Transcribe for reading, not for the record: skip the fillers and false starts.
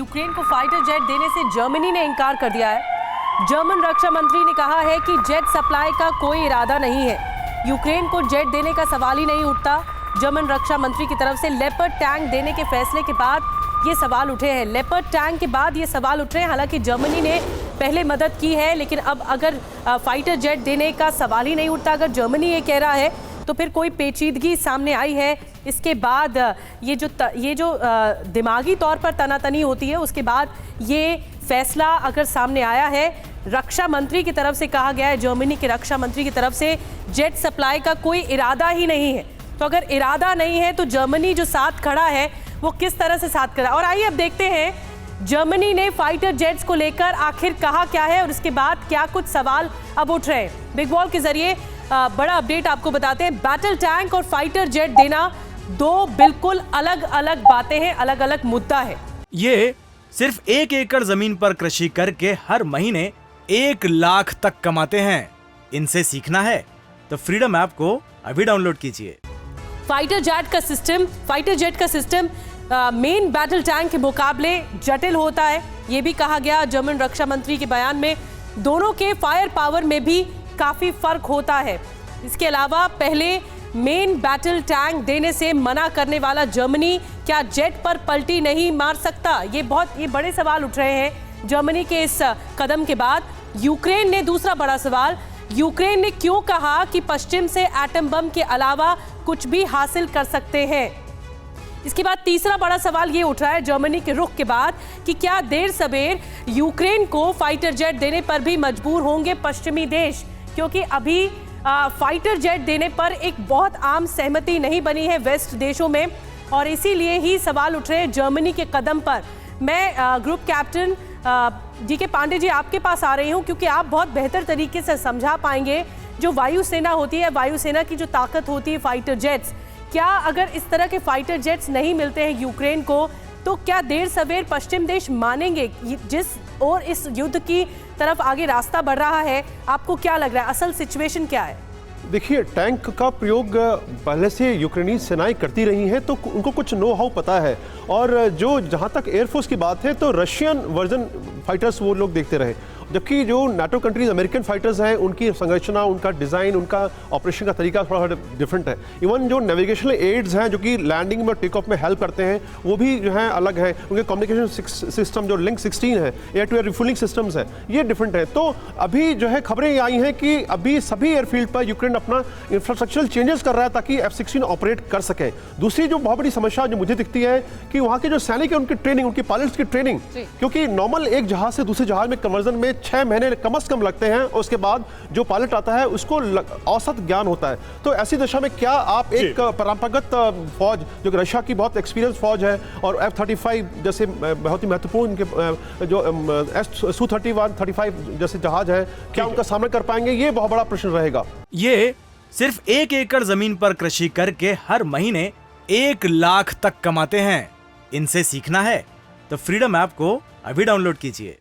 Ukraine को fighter jet देने से जर्मनी ने इनकार कर दिया है। जर्मन रक्षा मंत्री ने कहा है कि जेट सप्लाई का कोई इरादा नहीं है। यूक्रेन को जेट देने का सवाल ही नहीं उठता। जर्मन रक्षा मंत्री की तरफ से लेपर्ड टैंक देने के फैसले के बाद ये सवाल उठे हैं। लेपर्ड टैंक के बाद ये सवाल उठ रहे हैं। हालांकि जर्मनी ने पहले मदद की है, लेकिन अब अगर फाइटर जेट देने का सवाल ही नहीं उठता, अगर जर्मनी ये कह रहा है तो फिर कोई पेचीदगी सामने आई है। इसके बाद ये जो दिमागी तौर पर तनातनी होती है, उसके बाद ये फैसला अगर सामने आया है, रक्षा मंत्री की तरफ से कहा गया है, जर्मनी के रक्षा मंत्री की तरफ से जेट सप्लाई का कोई इरादा ही नहीं है। तो अगर इरादा नहीं है तो जर्मनी जो साथ खड़ा है वो किस तरह से साथ खड़ा। और आइए अब देखते हैं जर्मनी ने फाइटर जेट्स को लेकर आखिर कहा क्या है और उसके बाद क्या कुछ सवाल अब उठ रहे हैं। बिग वॉल के जरिए बड़ा अपडेट आपको बताते हैं। बैटल टैंक और फाइटर जेट देना दो बिल्कुल अलग अलग बातें हैं, अलग अलग मुद्दा है। ये सिर्फ 1 एकड़ जमीन पर कृषि करके हर महीने 1 लाख तक कमाते हैं। इनसे सीखना है तो फ्रीडम ऐप को अभी डाउनलोड कीजिए। फाइटर जेट का सिस्टम मेन बैटल टैंक के मुकाबले जटिल होता है। ये भी कहा गया जर्मन रक्षा मंत्री के बयान में। दोनों के फायर पावर में भी काफी फर्क होता है। इसके अलावा पहले मेन बैटल टैंक देने से मना करने वाला जर्मनी क्या जेट पर पलटी नहीं मार सकता? ये बड़े सवाल उठ रहे हैं जर्मनी के इस कदम के बाद। यूक्रेन ने दूसरा बड़ा सवाल, यूक्रेन ने क्यों कहा कि पश्चिम से एटम बम के अलावा कुछ भी हासिल कर सकते हैं? इसके बाद तीसरा बड़ा सवाल ये उठ रहा है जर्मनी के रुख के बाद कि क्या देर सवेर यूक्रेन को फाइटर जेट देने पर भी मजबूर होंगे पश्चिमी देश, क्योंकि अभी फाइटर जेट देने पर एक बहुत आम सहमति नहीं बनी है वेस्ट देशों में, और इसीलिए ही सवाल उठ रहे हैं जर्मनी के कदम पर। मैं group captain DK Pandey ji आपके पास आ रही हूँ, क्योंकि आप बहुत बेहतर तरीके से समझा पाएंगे जो वायुसेना होती है, वायुसेना की जो ताकत होती है फाइटर जेट्स। क्या अगर इस तरह के फाइटर जेट्स नहीं मिलते हैं यूक्रेन को, तो क्या देर सवेर पश्चिम देश मानेंगे? जिस और इस युद्ध की तरफ आगे रास्ता बढ़ रहा है, आपको क्या लग रहा है, असल सिचुएशन क्या है? देखिए, टैंक का प्रयोग पहले से यूक्रेनी सेनाएं करती रही हैं, तो उनको कुछ नो हाउ पता है। और जो जहां तक एयरफोर्स की बात है, तो रशियन वर्जन फाइटर्स वो लोग देखते रहे, जबकि जो नाटो कंट्रीज अमेरिकन फाइटर्स हैं, उनकी संरचना, उनका डिज़ाइन, उनका ऑपरेशन का तरीका थोड़ा डिफरेंट है। इवन जो नेविगेशनल एड्स हैं जो कि लैंडिंग में, टेक ऑफ में हेल्प करते हैं, वो भी जो है अलग है। उनके कम्युनिकेशन सिस्टम जो लिंक 16 है, air to air refuelling systems है, ये डिफरेंट है। तो अभी जो है खबरें आई हैं कि अभी सभी एयरफील्ड पर यूक्रेन अपना इंफ्रास्ट्रक्चरल चेंजेस कर रहा है ताकि F-16 ऑपरेट कर सके। दूसरी जो बहुत बड़ी समस्या जो मुझे दिखती है कि वहाँ के जो सैनिक है, उनकी ट्रेनिंग, उनकी पायलट्स की ट्रेनिंग, क्योंकि नॉर्मल एक जहाज से दूसरे जहाज में कन्वर्जन में 6 महीने कम से कम लगते हैं, और उसके बाद जो पायलट आता है उसको औसत ज्ञान होता है। तो ऐसी दशा में क्या आप एक परंपरागत फौज जो रशिया की बहुत एक्सपीरियंस फौज है, और F-35 जैसे बहुत ही महत्वपूर्ण जो Su-31, 35 जैसे जहाज है, क्या उनका सामना कर पाएंगे? ये बहुत बड़ा प्रश्न रहेगा। ये सिर्फ 1 एकड़ जमीन पर कृषि करके हर महीने 1 लाख तक कमाते हैं। इनसे सीखना है तो फ्रीडम ऐप को अभी डाउनलोड कीजिए।